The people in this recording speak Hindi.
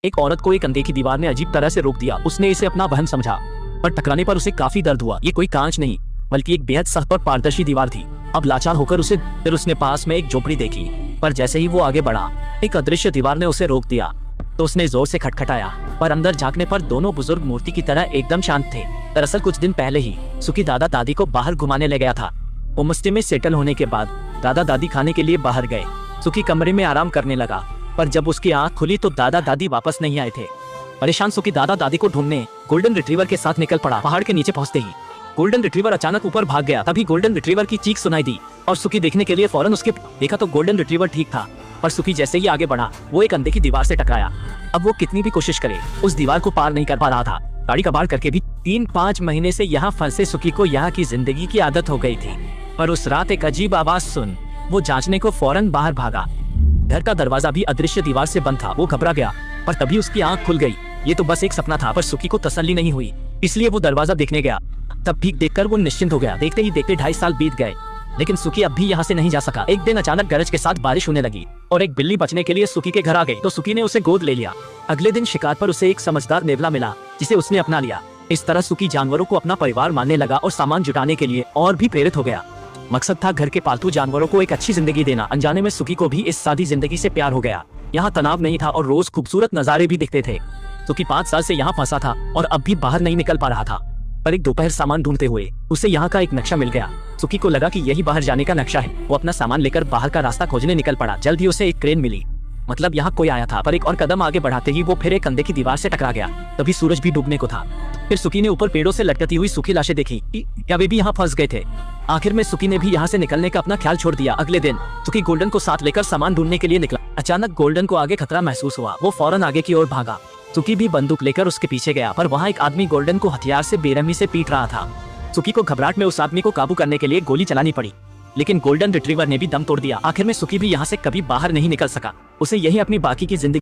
एक औरत को एक अनदेखी दीवार ने अजीब तरह से रोक दिया। उसने इसे अपना वहम समझा, पर टकराने पर उसे काफी दर्द हुआ। ये कोई कांच नहीं बल्कि एक बेहद सख्त और पारदर्शी दीवार थी। अब लाचार होकर उसने पास में एक झोपड़ी देखी, पर जैसे ही वो आगे बढ़ा एक अदृश्य दीवार ने उसे रोक दिया। तो उसने जोर से खटखटाया, पर अंदर झांकने पर दोनों बुजुर्ग मूर्ति की तरह एकदम शांत थे। दरअसल कुछ दिन पहले ही सुखी दादा दादी को बाहर घुमाने ले गया था। होमस्टे में सेटल होने के बाद दादा दादी खाने के लिए बाहर गए। सुखी कमरे में आराम करने लगा, पर जब उसकी आंख खुली तो दादा दादी वापस नहीं आए थे। परेशान सुखी दादा दादी को ढूंढने गोल्डन रिट्रीवर के साथ निकल पड़ा। पहाड़ के नीचे पहुंचते ही गोल्डन रिट्रीवर अचानक ऊपर भाग गया। तभी गोल्डन रिट्रीवर की चीख सुनाई दी और सुखी देखने के लिए फौरन उसके देखा तो गोल्डन रिट्रीवर ठीक था, पर सुखी जैसे ही आगे बढ़ा वो एक अनदेखी दीवार से टकराया। अब वो कितनी भी कोशिश करे उस दीवार को पार नहीं कर पा रहा था। गाड़ी कबाड़ करके भी 3-5 महीने से यहाँ फंसे सुखी को यहाँ की जिंदगी की आदत हो गई थी। पर उस रात एक अजीब आवाज सुन वो जांचने को फौरन बाहर भागा। घर का दरवाजा भी अदृश्य दीवार से बंद था। वो घबरा गया, पर तभी उसकी आंख खुल गई। ये तो बस एक सपना था, पर सुखी को तसल्ली नहीं हुई, इसलिए वो दरवाजा देखने गया। तब भीख देखकर वो निश्चिंत हो गया। देखते ही देखते 2.5 साल बीत गए, लेकिन सुखी अब भी यहाँ से नहीं जा सका। एक दिन अचानक गरज के साथ बारिश होने लगी और एक बिल्ली बचने के लिए सुखी के घर आ गई, तो सुखी ने उसे गोद ले लिया। अगले दिन शिकार पर उसे एक समझदार नेवला मिला, जिसे उसने अपना लिया। इस तरह सुखी जानवरों को अपना परिवार मानने लगा और सामान जुटाने के लिए और भी प्रेरित हो गया। मकसद था घर के पालतू जानवरों को एक अच्छी जिंदगी देना। अनजाने में सुखी को भी इस सादी जिंदगी से प्यार हो गया। यहाँ तनाव नहीं था और रोज खूबसूरत नजारे भी दिखते थे। सुखी 5 साल से यहाँ फंसा था और अब भी बाहर नहीं निकल पा रहा था। पर एक दोपहर सामान ढूंढते हुए उसे यहाँ का एक नक्शा मिल गया। सुखी को लगा कि यही बाहर जाने का नक्शा है। वो अपना सामान लेकर बाहर का रास्ता खोजने निकल पड़ा। जल्द ही उसे एक क्रेन मिली, मतलब यहाँ कोई आया था। पर एक और कदम आगे बढ़ाते ही वो फिर एक अनदेखी दीवार से टकरा गया। तभी सूरज भी डूबने को था। फिर सुखी ने ऊपर पेड़ों से लटकती हुई सूखी लाशें देखी। क्या वे भी यहाँ फंस गए थे? आखिर में सुखी ने भी यहाँ से निकलने का अपना ख्याल छोड़ दिया। अगले दिन सुखी गोल्डन को साथ लेकर सामान ढूंढने के लिए निकला। अचानक गोल्डन को आगे खतरा महसूस हुआ। वो फौरन आगे की ओर भागा। सुखी भी बंदूक लेकर उसके पीछे गया, पर वहाँ एक आदमी गोल्डन को हथियार से बेरहमी से पीट रहा था। सुखी को घबराहट में उस आदमी को काबू करने के लिए गोली चलानी पड़ी, लेकिन गोल्डन रिट्रीवर ने भी दम तोड़ दिया। आखिर में सुखी भी यहाँ से कभी बाहर नहीं निकल सका। उसे यही अपनी बाकी की जिंदगी